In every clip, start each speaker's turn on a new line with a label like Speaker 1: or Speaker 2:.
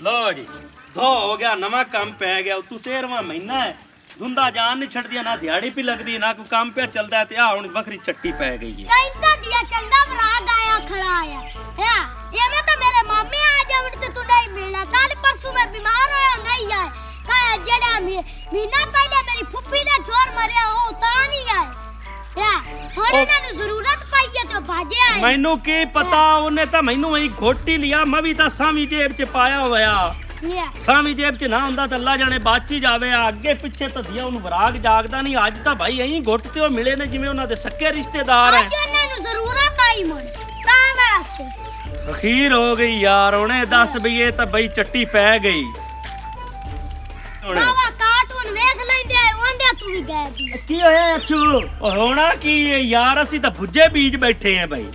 Speaker 1: लो जी धो हो गया नवा काम पै गया तू 13वां महीना है धुंदा जान नहीं छड़ दिया ना दिहाड़ी भी लगदी ना कोई काम पे चलदा है ते आ हुन बखरी चट्टी पै गई है
Speaker 2: कैंता दिया चंगा बराग आया खड़ा आया है ये में तो मेरे मामे आ जावण ते तू नहीं मिलना कल परसों मैं बीमार होया नहीं आए का जेड़ा महीना पहले मेरी फुप्पी ने छोर मरया हो ता नहीं आए या हुन इन्हां जरूरत पई है तो भाजे आए
Speaker 1: मैनू की पता उन्हें तो मैनू वही घोटी लिया मैं भी तो सावी जेब च पाया होया सावी जेब च ना हुंदा तो अल्लाह जाने बाची जावे आगे पीछे तो दिया उन वराग जागदा नहीं अज तो भाई यही घुटते हो मिले ने जिवें उन्हां दे सक्के रिश्तेदार हैं
Speaker 2: आज इन्हां जरूरत आई मन ता वास्ते
Speaker 1: अखीर हो गई यार उन्हें दस भी ये तो भाई चट्टी पै गई
Speaker 2: बाबा कार्टून देख लेंदे ओंदे तू भी गए
Speaker 3: की होया अच्छू
Speaker 1: होना की है यार असी तो भुज्जे बीज बैठे हैं भाई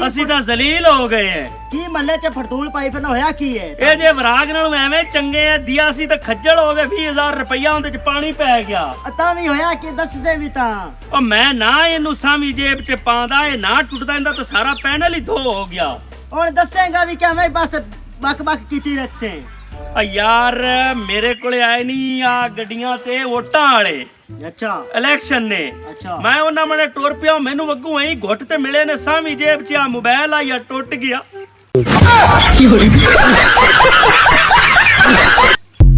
Speaker 1: ਅਸੀਂ ਤਾਂ ਜ਼ਲੀਲ ਹੋ ਗਏ ਐ
Speaker 3: ਕੀ ਮੱਲੇ ਚ ਫਰਦੂਲ ਪਾਈ ਫਿਰ ਹੋਇਆ ਕੀ ਹੈ
Speaker 1: ਇਹ ਜੇ ਵਰਾਗ ਨਾਲ ਐਵੇਂ ਚੰਗੇ ਐ ਦਿਆ ਸੀ ਤਾਂ ਖੱਜਲ ਹੋ ਗਏ 20000 ਰੁਪਇਆ ਉਹਦੇ ਚ ਪਾਣੀ ਪੈ ਗਿਆ
Speaker 3: ਤਾਂ ਵੀ ਹੋਇਆ ਕਿ ਦੱਸ ਸੇ ਵੀ ਤਾਂ
Speaker 1: ਉਹ ਮੈਂ ਨਾ ਇਹਨੂੰ ਸਾਵੀਂ ਜੇਬ ਚ ਪਾਉਂਦਾ ਇਹ ਨਾ ਟੁੱਟਦਾ ਇਹਦਾ ਤਾਂ ਸਾਰਾ ਪੈਨਲ ਹੀ ਧੋ ਹੋ ਗਿਆ
Speaker 3: ਹੁਣ ਦੱਸੇਗਾ ਵੀ ਕਿ ਮੈਂ ਬਸ ਬਕ ਬਕ ਕੀਤੀ ਰੱਖੇ
Speaker 1: ਆ ਯਾਰ ਮੇਰੇ ਕੋਲੇ ਆਏ ਨਹੀਂ ਆ ਗੱਡੀਆਂ ਤੇ ਵੋਟਾਂ ਵਾਲੇ
Speaker 3: ਅੱਛਾ
Speaker 1: ਇਲੈਕਸ਼ਨ ਨੇ
Speaker 3: ਅੱਛਾ
Speaker 1: ਮੈਂ ਉਹਨਾਂ ਮਨੇ ਟੁਰ ਪਿਆ ਮੈਨੂੰ ਅੱਗੋਂ ਐਂ ਘੁੱਟ ਤੇ ਮਿਲੇ ਨੇ ਸਾਵੀਂ ਜੇਬ ਚ ਆ ਮੋਬਾਈਲ ਆ ਜਾਂ ਟੁੱਟ ਗਿਆ